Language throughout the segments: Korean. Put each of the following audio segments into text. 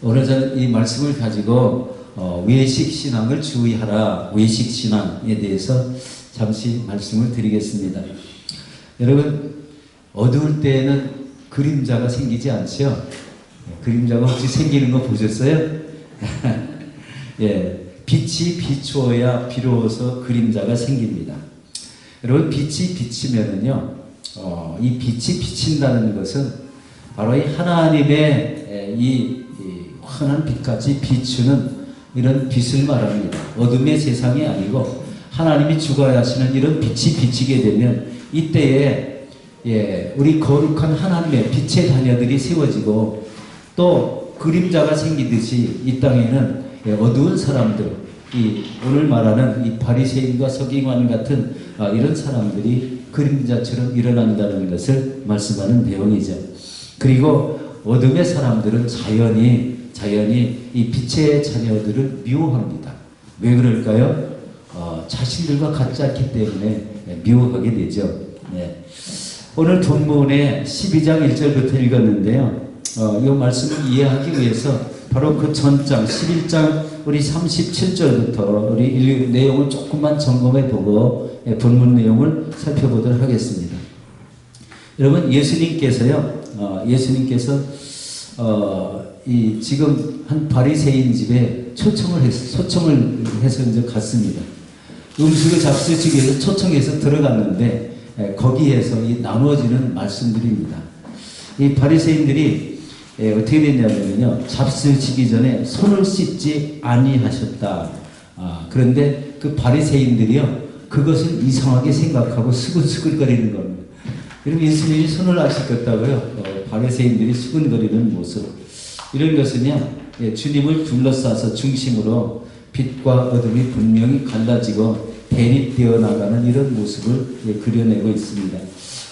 오늘 저는 이 말씀을 가지고 외식 신앙을 주의하라, 외식 신앙에 대해서 잠시 말씀을 드리겠습니다. 여러분, 어두울 때에는 그림자가 생기지 않죠? 그림자가 혹시 생기는 거 보셨어요? 예, 빛이 비추어야 비로소 그림자가 생깁니다. 여러분, 빛이 비치면은요, 이 빛이 비친다는 것은 바로 이 하나님의 이 환한 빛같이 비추는 이런 빛을 말합니다. 어둠의 세상이 아니고 하나님이 주관하시는 이런 빛이 비치게 되면 이때에 우리 거룩한 하나님의 빛의 자녀들이 세워지고 또 그림자가 생기듯이 이 땅에는 어두운 사람들, 오늘 말하는 이 바리새인과 서기관 같은 이런 사람들이 그림자처럼 일어난다는 것을 말씀하는 내용이죠. 그리고 어둠의 사람들은 자연히 이 빛의 자녀들을 미워합니다. 왜 그럴까요? 자신들과 같지 않기 때문에 미워하게 되죠. 네. 오늘 본문의 12장 1절부터 읽었는데요. 이 말씀을 이해하기 위해서 바로 그 전장 11장 우리 37절부터 우리 내용을 조금만 점검해 보고 본문 내용을 살펴보도록 하겠습니다. 여러분, 예수님께서 지금 한 바리새인 집에 초청을 해서 이제 갔습니다. 음식을 잡수시기 위해서 초청해서 들어갔는데 거기에서 이 나누어지는 말씀들입니다. 이 바리새인들이 어떻게 됐냐면요, 잡수시기 전에 손을 씻지 아니하셨다. 그런데 그 바리새인들이요, 그것을 이상하게 생각하고 수근수근거리는 겁니다. 그럼 예수님이 손을 안 씻겼다고요? 바리새인들이 수근거리는 모습. 이런 것은요, 주님을 둘러싸서 중심으로 빛과 어둠이 분명히 갈라지고 대립되어 나가는 이런 모습을 그려내고 있습니다.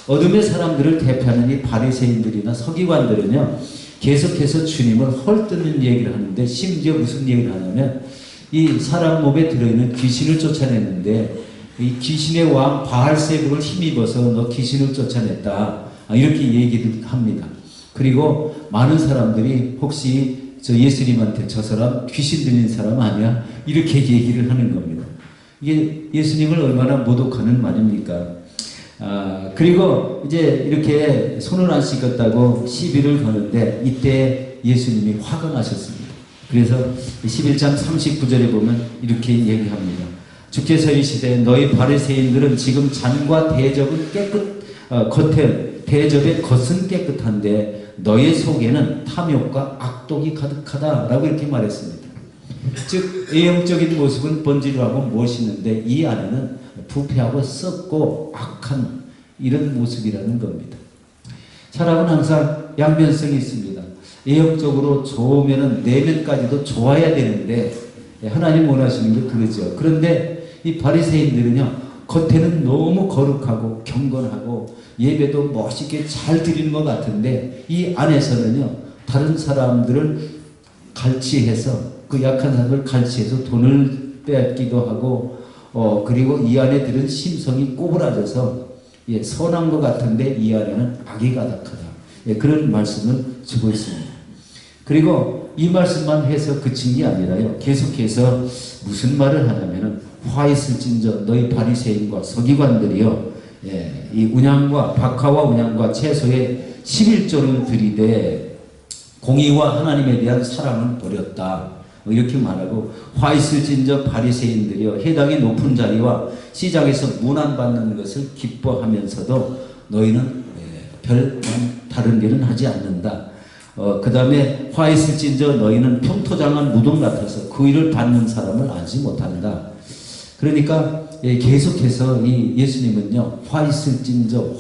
어둠의 사람들을 대표하는 이 바리새인들이나 서기관들은요, 계속해서 주님을 헐뜯는 얘기를 하는데, 심지어 무슨 얘기를 하냐면 이 사람 몸에 들어있는 귀신을 쫓아냈는데 이 귀신의 왕 바알세불을 힘입어서 너 귀신을 쫓아냈다, 이렇게 얘기를 합니다. 그리고 많은 사람들이 혹시 저 예수님한테 저 사람 귀신 들린 사람 아니야? 이렇게 얘기를 하는 겁니다. 이게 예수님을 얼마나 모독하는 말입니까? 그리고 이제 이렇게 손을 안 씻겼다고 시비를 거는데 이때 예수님이 화가 나셨습니다. 그래서 11장 39절에 보면 이렇게 얘기합니다. 주께서 이르시되 너희 바리새인들은 지금 잔과 대접은 대접의 겉은 깨끗한데 너의 속에는 탐욕과 악독이 가득하다라고 이렇게 말했습니다. 즉 외형적인 모습은 번지르하고 멋있는데 이 안에는 부패하고 썩고 악한 이런 모습이라는 겁니다. 사람은 항상 양면성이 있습니다. 외형적으로 좋으면 내면까지도 좋아야 되는데 하나님 원하시는 게 그러죠. 그런데 이 바리새인들은요, 겉에는 너무 거룩하고 경건하고 예배도 멋있게 잘 드리는 것 같은데 이 안에서는요, 다른 사람들을 갈취해서, 그 약한 사람을 갈취해서 돈을 빼앗기도 하고 그리고 이 안에 들은 심성이 꼬부라져서 선한 것 같은데 이 안에는 악이 가득하다, 그런 말씀을 주고 있습니다. 그리고 이 말씀만 해서 그친 게 아니라요, 계속해서 무슨 말을 하냐면은 화 있을진저 너희 바리새인과 서기관들이요, 이 운양과 박하와 운양과 채소의 11조를 들이되 공의와 하나님에 대한 사랑은 버렸다, 이렇게 말하고, 화 있을진저 바리새인들이요 해당의 높은 자리와 시장에서 문안받는 것을 기뻐하면서도 너희는 별 다른 일은 하지 않는다. 그 다음에 화 있을진저 너희는 평토장한 무덤 같아서 그 일을 받는 사람을 알지 못한다. 그러니까 계속해서 이 예수님은요, 화 있을진저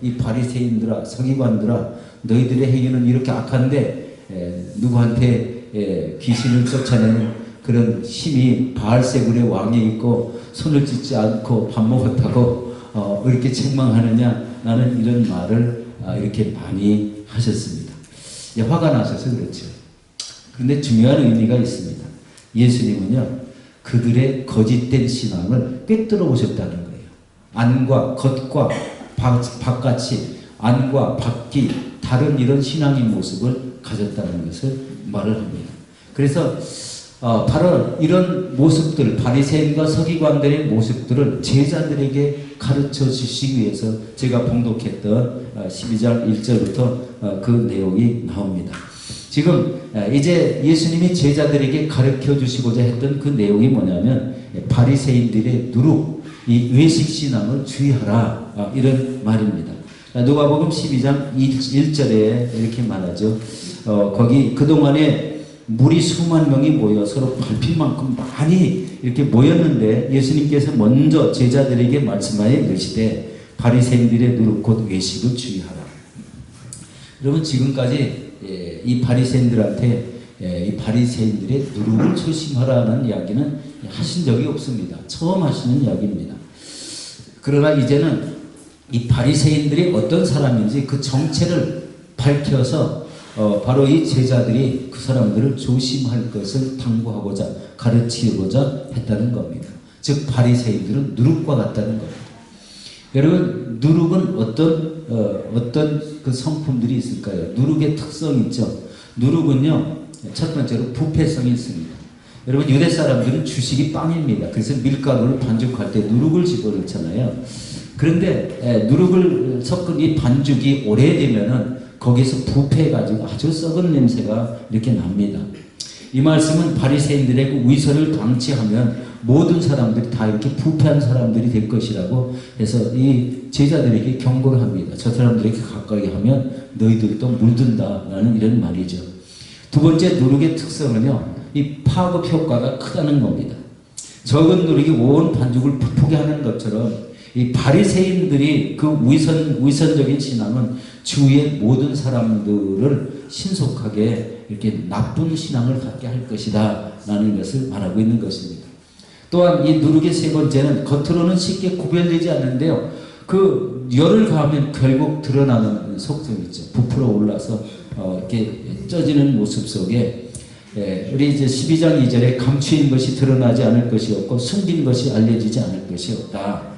이 바리새인들아 서기관들아 너희들의 행위는 이렇게 악한데 누구한테 귀신을 쫓아내는 그런 힘이 바알세불의 왕에 있고 손을 씻지 않고 밥 먹었다고 이렇게 책망하느냐, 나는 이런 말을 이렇게 많이 하셨습니다. 화가 나셔서 그렇죠. 그런데 중요한 의미가 있습니다. 예수님은요, 그들의 거짓된 신앙을 꿰뚫어 보셨다는 거예요. 안과 겉과 바깥이, 안과 밖이 다른 이런 신앙의 모습을 가졌다는 것을 말을 합니다. 그래서 바로 이런 모습들, 바리새인과 서기관들의 모습들을 제자들에게 가르쳐 주시기 위해서 제가 봉독했던 12장 1절부터 그 내용이 나옵니다. 지금 이제 예수님이 제자들에게 가르쳐 주시고자 했던 그 내용이 뭐냐면 바리새인들의 누룩, 이 외식 신앙을 주의하라, 이런 말입니다. 누가복음 12장 1절에 이렇게 말하죠. 거기 그동안에 물이 수만 명이 모여 서로 밟힐 만큼 많이 이렇게 모였는데 예수님께서 먼저 제자들에게 말씀하여 이르시되 바리새인들의 누룩 곧 외식을 주의하라. 여러분 지금까지 이 바리새인들한테 이 바리새인들의 누룩을 조심하라는 이야기는 하신 적이 없습니다. 처음 하시는 이야기입니다. 그러나 이제는 이 바리새인들이 어떤 사람인지 그 정체를 밝혀서 바로 이 제자들이 그 사람들을 조심할 것을 당부하고자 가르치고자 했다는 겁니다. 즉 바리새인들은 누룩과 같다는 겁니다. 여러분 누룩은 어떤 그 성품들이 있을까요? 누룩의 특성이 있죠. 누룩은요 첫 번째로 부패성이 있습니다. 여러분 유대 사람들은 주식이 빵입니다. 그래서 밀가루를 반죽할 때 누룩을 집어넣잖아요. 그런데 누룩을 섞은 이 반죽이 오래되면은 거기서 부패해가지고 아주 썩은 냄새가 이렇게 납니다. 이 말씀은 바리새인들의 그 위선을 방치하면 모든 사람들이 다 이렇게 부패한 사람들이 될 것이라고 해서 이 제자들에게 경고를 합니다. 저 사람들에게 가까이 하면 너희들도 물든다라는 이런 말이죠. 두 번째 누룩의 특성은요, 이 파급 효과가 크다는 겁니다. 적은 누룩이 온 반죽을 포개하는 것처럼 이 바리새인들이 그 위선적인 신앙은 주위의 모든 사람들을 신속하게 이렇게 나쁜 신앙을 갖게 할 것이다 라는 것을 말하고 있는 것입니다. 또한 이 누룩의 세 번째는 겉으로는 쉽게 구별되지 않는데요. 그 열을 가하면 결국 드러나는 속성이 있죠. 부풀어 올라서 이렇게 쪄지는 모습 속에 우리 이제 12장 2절에 감추인 것이 드러나지 않을 것이 없고 숨긴 것이 알려지지 않을 것이 없다.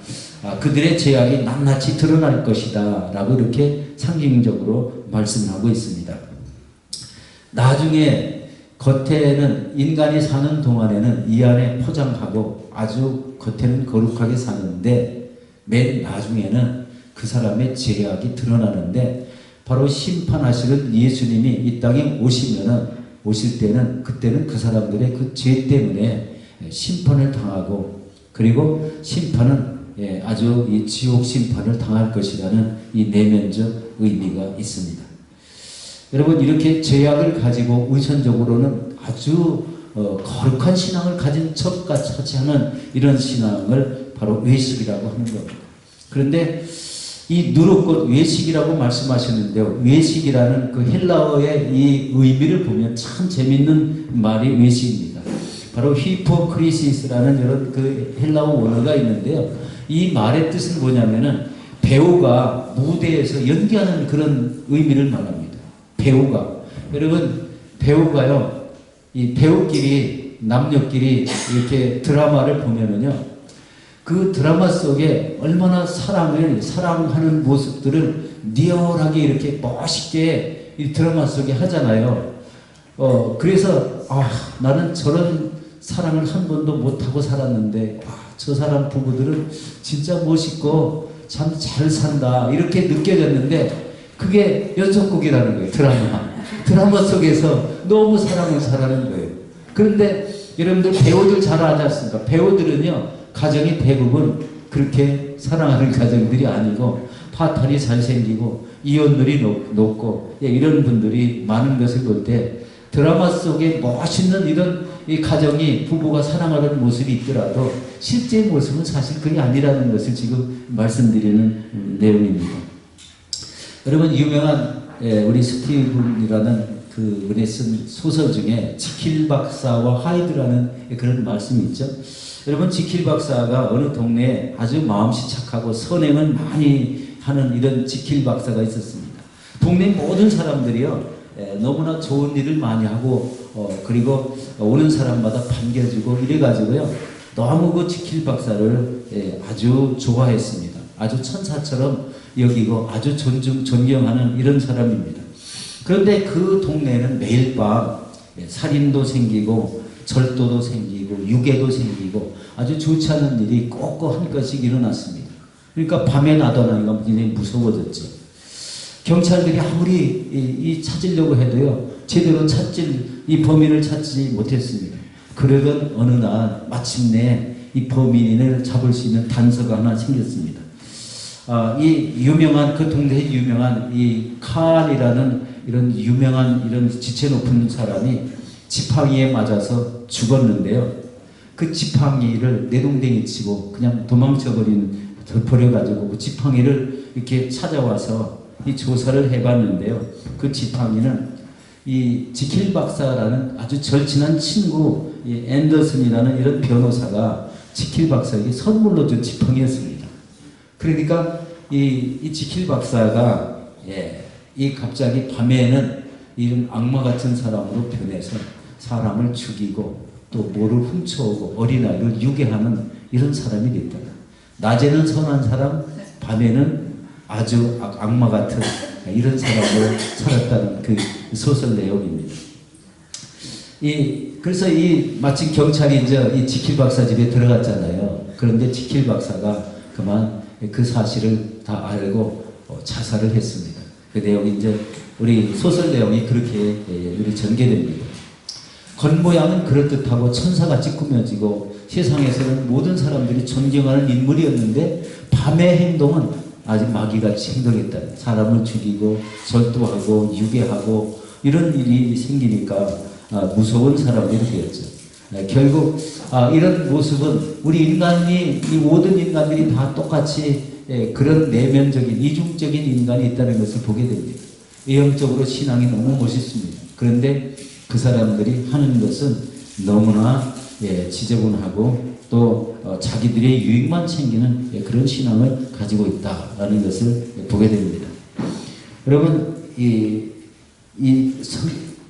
그들의 죄악이 낱낱이 드러날 것이다 라고 이렇게 상징적으로 말씀하고 있습니다. 나중에 겉에는 인간이 사는 동안에는 이 안에 포장하고 아주 겉에는 거룩하게 사는데 맨 나중에는 그 사람의 죄악이 드러나는데 바로 심판하시는 예수님이 이 땅에 오실 때는 그때는 그 사람들의 그 죄 때문에 심판을 당하고 그리고 심판은 아주 이 지옥 심판을 당할 것이라는 이 내면적 의미가 있습니다. 여러분 이렇게 죄악을 가지고 의천적으로는 아주 거룩한 신앙을 가진 척과 차지하는 이런 신앙을 바로 외식이라고 하는 겁니다. 그런데 이 누룩 외식이라고 말씀하셨는데요. 외식이라는 그 헬라어의 이 의미를 보면 참 재밌는 말이 외식입니다. 바로 히포크리시스라는 이런 그 헬라어 원어가 있는데요. 이 말의 뜻은 뭐냐면은 배우가 무대에서 연기하는 그런 의미를 말합니다. 배우가. 여러분, 배우가요, 이 배우끼리, 남녀끼리 이렇게 드라마를 보면은요, 그 드라마 속에 얼마나 사랑하는 모습들을 리얼하게 이렇게 멋있게 이 드라마 속에 하잖아요. 그래서, 나는 저런 사랑을 한 번도 못하고 살았는데, 저 사람 부부들은 진짜 멋있고 참 잘 산다. 이렇게 느껴졌는데, 그게 연속극이라는 거예요. 드라마 속에서 너무 사랑을 잘하는 거예요. 그런데 여러분들 배우들 잘 아지 않습니까? 배우들은요, 가정이 대부분 그렇게 사랑하는 가정들이 아니고 파탄이 잘생기고 이혼율이 높고 이런 분들이 많은 것을 볼 때 드라마 속에 멋있는 이런 이 가정이 부부가 사랑하는 모습이 있더라도 실제 모습은 사실 그게 아니라는 것을 지금 말씀드리는 내용입니다. 여러분 유명한 우리 스티븐이라는 그 분이 쓴 소설 중에 지킬 박사와 하이드라는 그런 말씀이 있죠. 여러분 지킬 박사가 어느 동네에 아주 마음씨 착하고 선행을 많이 하는 이런 지킬 박사가 있었습니다. 동네 모든 사람들이요 너무나 좋은 일을 많이 하고 그리고 오는 사람마다 반겨주고 이래가지고요 너무 그 지킬 박사를 아주 좋아했습니다. 아주 천사처럼 여기고 아주 존경하는 이런 사람입니다. 그런데 그 동네에는 매일 밤 살인도 생기고 절도도 생기고 유괴도 생기고 아주 좋지 않은 일이 꼭꼭 한 건씩 일어났습니다. 그러니까 밤에 나타나니까 굉장히 무서워졌죠. 경찰들이 아무리 이 찾으려고 해도요, 제대로 이 범인을 찾지 못했습니다. 그러던 어느 날 마침내 이 범인을 잡을 수 있는 단서가 하나 생겼습니다. 이 유명한 그 동네에 유명한 이 칸이라는 이런 유명한 이런 지체 높은 사람이 지팡이에 맞아서 죽었는데요. 그 지팡이를 내동댕이 치고 그냥 버려가지고 그 지팡이를 이렇게 찾아와서 이 조사를 해봤는데요. 그 지팡이는 이 지킬 박사라는 아주 절친한 친구 이 앤더슨이라는 이런 변호사가 지킬 박사에게 선물로 준 지팡이였습니다. 그러니까 이 지킬 박사가 이 갑자기 밤에는 이런 악마 같은 사람으로 변해서 사람을 죽이고 또 뭐를 훔쳐오고 어린아이를 유괴하는 이런 사람이 됐다. 낮에는 선한 사람, 밤에는 아주 악마 같은 이런 사람으로 살았다는 그 소설 내용입니다. 그래서 마침 경찰이 이제 이 지킬 박사 집에 들어갔잖아요. 그런데 지킬 박사가 그만 그 사실을 다 알고 자살을 했습니다. 그 내용이 이제 우리 소설 내용이 그렇게 우리 전개됩니다. 겉모양은 그럴듯하고 천사같이 꾸며지고 세상에서는 모든 사람들이 존경하는 인물이었는데 밤의 행동은 아주 마귀같이 행동했다. 사람을 죽이고 절도하고 유괴하고 이런 일이 생기니까 무서운 사람들이 되었죠. 결국 이런 모습은 우리 인간이 이 모든 인간들이 다 똑같이 그런 내면적인 이중적인 인간이 있다는 것을 보게 됩니다. 외형적으로 신앙이 너무 멋있습니다. 그런데 그 사람들이 하는 것은 너무나 지저분하고 또 자기들의 유익만 챙기는 그런 신앙을 가지고 있다라는 것을 보게 됩니다. 여러분 이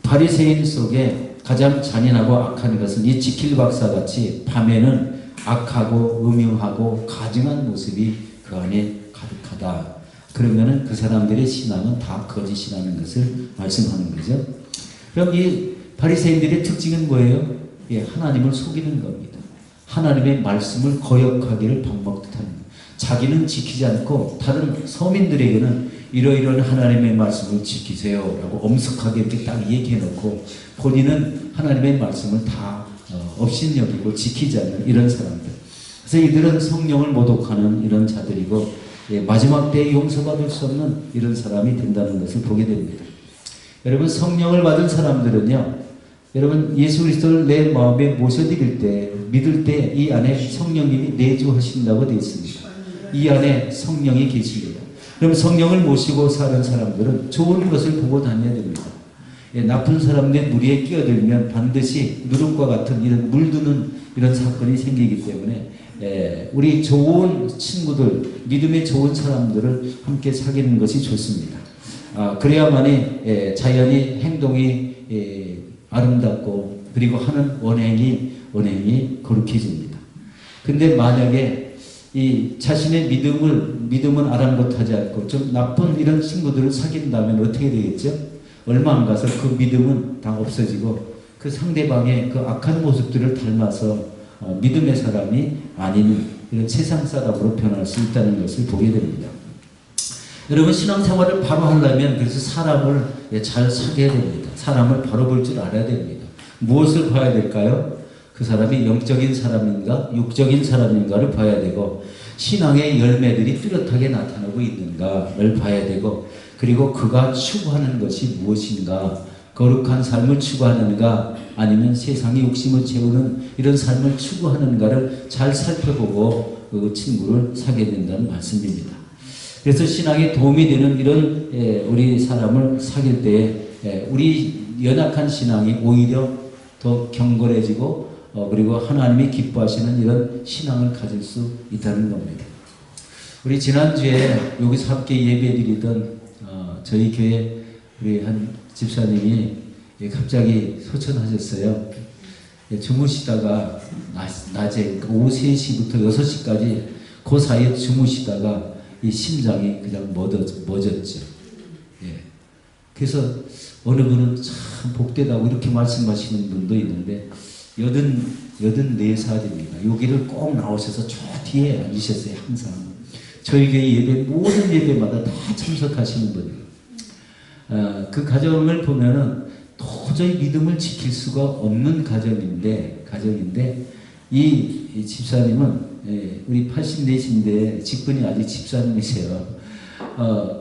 바리새인 속에 가장 잔인하고 악한 것은 이 지킬 박사 같이 밤에는 악하고 음흉하고 가증한 모습이 그 안에 가득하다. 그러면은 그 사람들의 신앙은 다 거짓이라는 것을 말씀하는 거죠. 그럼 이 바리새인들의 특징은 뭐예요? 하나님을 속이는 겁니다. 하나님의 말씀을 거역하기를 방법듯하는 거예요. 자기는 지키지 않고 다른 서민들에게는 이러이러한 하나님의 말씀을 지키세요라고 엄숙하게 이렇게 딱 얘기해놓고 본인은 하나님의 말씀을 다 업신여기고 지키지 않는 이런 사람들. 그래서 이들은 성령을 모독하는 이런 자들이고 마지막 때에 용서받을 수 없는 이런 사람이 된다는 것을 보게 됩니다. 여러분 성령을 받은 사람들은요, 여러분 예수 그리스도를 내 마음에 모셔드릴 때 믿을 때 이 안에 성령님이 내주하신다고 되어 있습니다. 이 안에 성령이 계십니다. 그럼 성령을 모시고 사는 사람들은 좋은 것을 보고 다녀야 됩니다. 나쁜 사람들 무리에 끼어들면 반드시 누름과 같은 이런 물드는 이런 사건이 생기기 때문에 우리 좋은 친구들, 믿음의 좋은 사람들을 함께 사귀는 것이 좋습니다. 그래야만이 자연히 행동이 아름답고 그리고 하는 언행이 거룩해집니다. 근데 만약에 이 자신의 믿음은 아랑곳하지 않고 좀 나쁜 이런 친구들을 사귄다면 어떻게 되겠죠? 얼마 안 가서 그 믿음은 다 없어지고 그 상대방의 그 악한 모습들을 닮아서 믿음의 사람이 아닌 이런 세상 사람으로 변할 수 있다는 것을 보게 됩니다. 여러분 신앙생활을 바로 하려면 그래서 사람을 잘 사귀어야 됩니다. 사람을 바로 볼 줄 알아야 됩니다. 무엇을 봐야 될까요? 그 사람이 영적인 사람인가 육적인 사람인가를 봐야 되고 신앙의 열매들이 뚜렷하게 나타나고 있는가를 봐야 되고 그리고 그가 추구하는 것이 무엇인가 거룩한 삶을 추구하는가 아니면 세상의 욕심을 채우는 이런 삶을 추구하는가를 잘 살펴보고 그 친구를 사귀어야 된다는 말씀입니다. 그래서 신앙에 도움이 되는 이런 우리 사람을 사귈 때에 우리 연약한 신앙이 오히려 더 경건해지고 그리고 하나님이 기뻐하시는 이런 신앙을 가질 수 있다는 겁니다. 우리 지난주에 여기서 함께 예배드리던 저희 교회 우리 한 집사님이 갑자기 소천하셨어요. 주무시다가 낮에 오후 3시부터 6시까지 그 사이에 주무시다가 이 심장이 그냥 멎었죠. 그래서 어느 분은 참 복되다고 이렇게 말씀하시는 분도 있는데 84살입니다. 여기를 꼭 나오셔서 저 뒤에 앉으셨어요. 항상. 저희 교회 예배 모든 예배마다 다 참석하시는 분이에요. 그 가정을 보면은 도저히 믿음을 지킬 수가 없는 가정인데 이 집사님은 우리 84신데 직분이 아직 집사님이세요.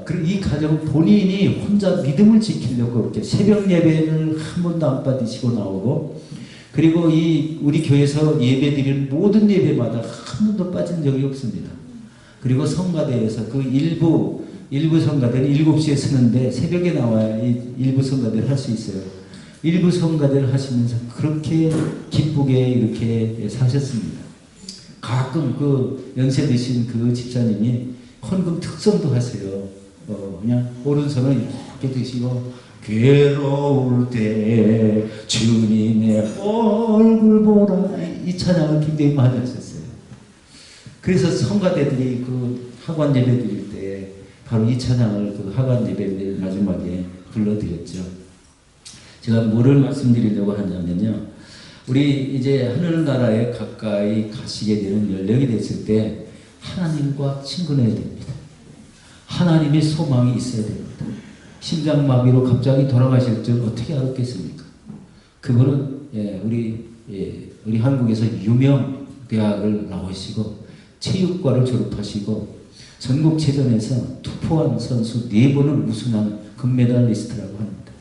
그리고 이 가정은 본인이 혼자 믿음을 지키려고 이렇게 새벽 예배를 한 번도 안 빠지시고 나오고, 그리고 우리 교회에서 예배 드리는 모든 예배마다 한 번도 빠진 적이 없습니다. 그리고 성가대에서 그 일부 성가대는 7시에 서는데 새벽에 나와야 일부 성가대를 할 수 있어요. 일부 성가대를 하시면서 그렇게 기쁘게 이렇게 사셨습니다. 가끔 그 연세 드신 그 집사님이 헌금 특성도 하세요. 그냥 오른손을 이렇게 드시고 괴로울 때 주님의 얼굴 보라, 이 찬양을 굉장히 많이 하셨어요. 그래서 성가대들이 그 하관 예배 드릴 때 바로 이 찬양을 그 하관 예배 마지막에 불러드렸죠. 제가 뭐를 말씀드리려고 하냐면요, 우리 이제 하늘나라에 가까이 가시게 되는 연령이 됐을 때 하나님과 친근해야 됩니다. 하나님의 소망이 있어야 됩니다. 심장마비로 갑자기 돌아가실 줄 어떻게 알았겠습니까? 그분은 우리 한국에서 유명 대학을 나오시고 체육과를 졸업하시고 전국체전에서 투포한 선수 4번을 우승한 금메달리스트라고 합니다.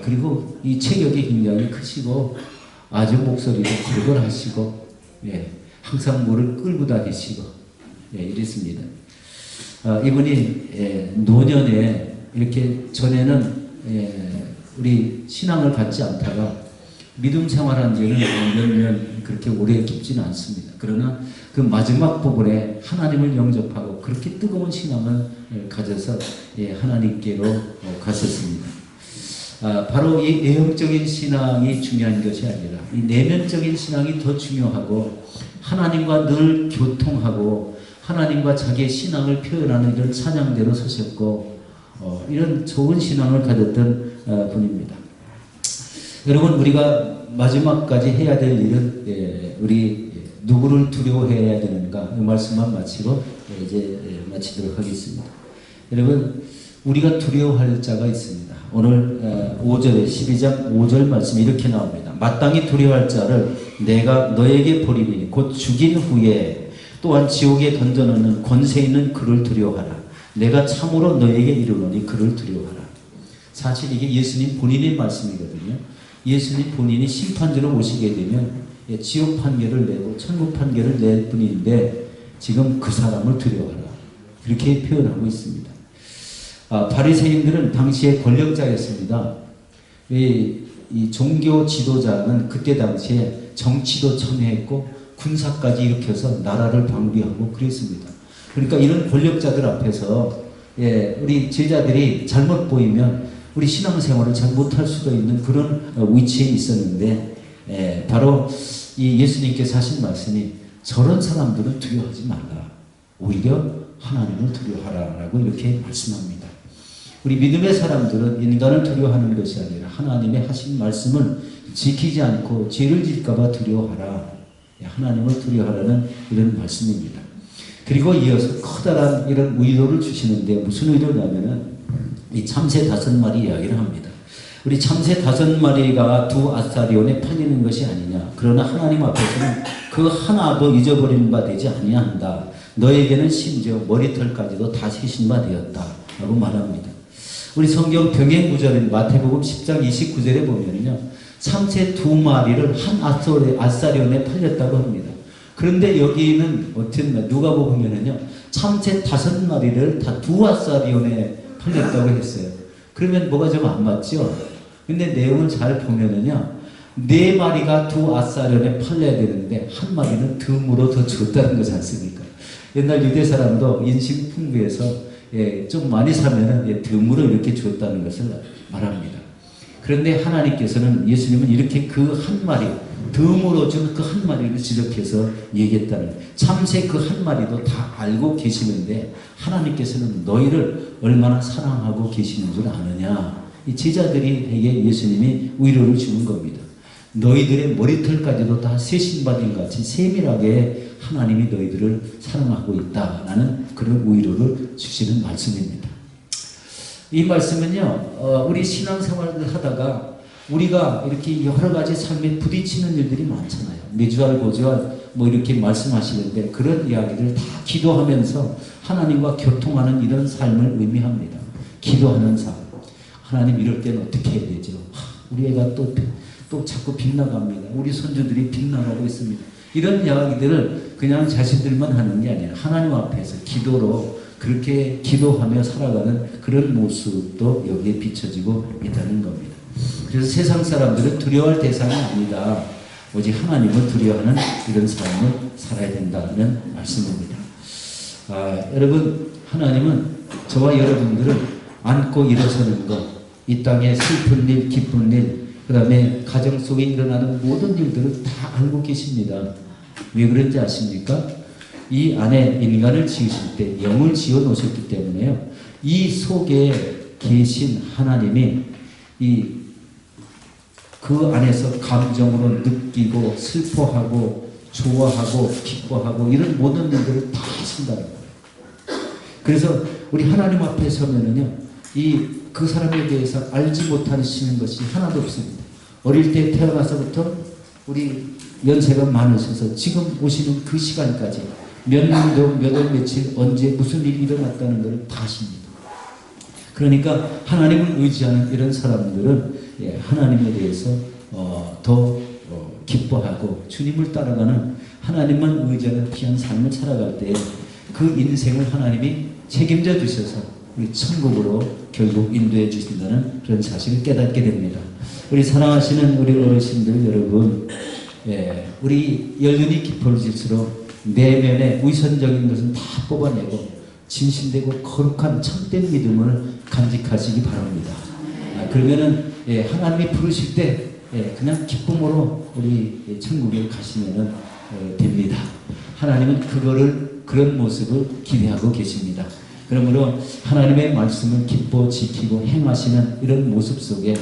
그리고 이 체격이 굉장히 크시고 아주 목소리도 걸걸하시고 항상 뭐를 끌고 다니시고 이랬습니다. 이분이 노년에 이렇게 전에는 우리 신앙을 갖지 않다가 믿음 생활한 지는 몇 년 그렇게 오래 깊지는 않습니다. 그러나 그 마지막 부분에 하나님을 영접하고 그렇게 뜨거운 신앙을 가져서 하나님께로 갔었습니다. 바로 이 외형적인 신앙이 중요한 것이 아니라 이 내면적인 신앙이 더 중요하고, 하나님과 늘 교통하고 하나님과 자기의 신앙을 표현하는 이런 찬양대로 서셨고, 이런 좋은 신앙을 가졌던 분입니다. 여러분, 우리가 마지막까지 해야 될 일은 우리 누구를 두려워해야 되는가, 이 말씀만 마치고 이제 마치도록 하겠습니다. 여러분, 우리가 두려워할 자가 있습니다. 오늘 5절에 12장 5절 말씀이 이렇게 나옵니다. 마땅히 두려워할 자를 내가 너에게 버리니 곧 죽인 후에 또한 지옥에 던져놓는 권세 있는 그를 두려워하라. 내가 참으로 너에게 이르노니 그를 두려워하라. 사실 이게 예수님 본인의 말씀이거든요. 예수님 본인이 심판주로 오시게 되면 지옥 판결을 내고 천국 판결을 낼 뿐인데 지금 그 사람을 두려워하라. 그렇게 표현하고 있습니다. 바리새인들은 당시에 권력자였습니다. 이 종교 지도자는 그때 당시에 정치도 참여했고 군사까지 일으켜서 나라를 방비하고 그랬습니다. 그러니까 이런 권력자들 앞에서 우리 제자들이 잘못 보이면 우리 신앙생활을 잘 못할 수도 있는 그런 위치에 있었는데, 바로 이 예수님께서 하신 말씀이 저런 사람들은 두려워하지 말라. 오히려 하나님을 두려워하라라고 이렇게 말씀합니다. 우리 믿음의 사람들은 인간을 두려워하는 것이 아니라 하나님의 하신 말씀을 지키지 않고 죄를 질까봐 두려워하라. 하나님을 두려워하라는 이런 말씀입니다. 그리고 이어서 커다란 이런 의도를 주시는데, 무슨 의도냐면은 이 참새 5마리 이야기를 합니다. 우리 참새 5마리가 두 아사리온에 팔리는 것이 아니냐. 그러나 하나님 앞에서는 그 하나도 잊어버리는 바 되지 아니한다. 너에게는 심지어 머리털까지도 다 세신 바 되었다. 라고 말합니다. 우리 성경 병행 구절인 마태복음 10장 29절에 보면요, 참새 2마리를 한 아사리온에 팔렸다고 합니다. 그런데 여기는 어쨌나 누가복음에는요, 참새 5마리를 다 2아사리온에 팔렸다고 했어요. 그러면 뭐가 좀 안 맞죠? 근데 내용을 잘 보면은요, 4마리가 2아사리온에 팔려야 되는데 1마리는 덤으로 더 줬다는 거지 않습니까? 옛날 유대 사람도 인식 풍부해서 좀 많이 사면은 덤으로 이렇게 줬다는 것을 말합니다. 그런데 하나님께서는, 예수님은 이렇게 그 1마리, 덤으로 준 그 한 마리를 지적해서 얘기했다는 거예요. 참새 그 한 마리도 다 알고 계시는데 하나님께서는 너희를 얼마나 사랑하고 계시는 줄 아느냐. 이 제자들에게 예수님이 위로를 주는 겁니다. 너희들의 머리털까지도 다 세신받은 같이 세밀하게 하나님이 너희들을 사랑하고 있다라는 그런 위로를 주시는 말씀입니다. 이 말씀은요, 우리 신앙생활을 하다가 우리가 이렇게 여러 가지 삶에 부딪히는 일들이 많잖아요. 매주알 고주알 뭐 이렇게 말씀하시는데 그런 이야기를 다 기도하면서 하나님과 교통하는 이런 삶을 의미합니다. 기도하는 삶. 하나님 이럴 때는 어떻게 해야 되죠? 우리 애가 또 자꾸 빗나갑니다. 우리 손주들이 빗나가고 있습니다. 이런 이야기들을 그냥 자신들만 하는 게 아니라 하나님 앞에서 기도로 그렇게 기도하며 살아가는 그런 모습도 여기에 비춰지고 있다는 겁니다. 그래서 세상 사람들은 두려워할 대상이 아니다. 오직 하나님을 두려워하는 이런 삶을 살아야 된다는 말씀입니다. 여러분, 하나님은 저와 여러분들을 안고 일어서는 것, 이 땅에 슬픈 일, 기쁜 일, 그 다음에 가정 속에 일어나는 모든 일들을 다 알고 계십니다. 왜 그런지 아십니까? 이 안에 인간을 지으실 때 영을 지어 놓으셨기 때문에요. 이 속에 계신 하나님이 그 안에서 감정으로 느끼고 슬퍼하고 좋아하고 기뻐하고 이런 모든 일들을 다 하신다는 거예요. 그래서 우리 하나님 앞에 서면은요, 그 사람에 대해서 알지 못하시는 것이 하나도 없습니다. 어릴 때 태어나서부터 우리 연세가 많으셔서 지금 오시는 그 시간까지 몇 년도 몇 월 며칠 언제 무슨 일이 일어났다는 것을 다 아십니다. 그러니까 하나님을 의지하는 이런 사람들은 하나님에 대해서 더 기뻐하고 주님을 따라가는 하나님만 의지하는 귀한 삶을 살아갈 때 그 인생을 하나님이 책임져 주셔서 우리 천국으로 결국 인도해 주신다는 그런 사실을 깨닫게 됩니다. 우리 사랑하시는 우리 어르신들 여러분, 우리 연륜이 깊어질수록 내면의 위선적인 것은 다 뽑아내고 진실되고 거룩한 참된 믿음을 간직하시기 바랍니다. 그러면은 하나님이 부르실 때 그냥 기쁨으로 우리 천국에 가시면은 됩니다. 하나님은 그런 모습을 기대하고 계십니다. 그러므로 하나님의 말씀을 기뻐 지키고 행하시는 이런 모습 속에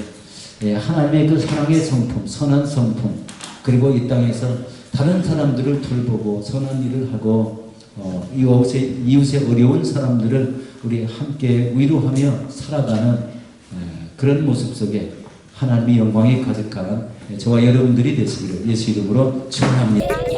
하나님의 그 사랑의 성품, 선한 성품, 그리고 이 땅에서 다른 사람들을 돌보고 선한 일을 하고 이웃의 어려운 사람들을 우리 함께 위로하며 살아가는 그런 모습 속에 하나님의 영광이 가득한 저와 여러분들이 되시기를 예수 이름으로 축원합니다.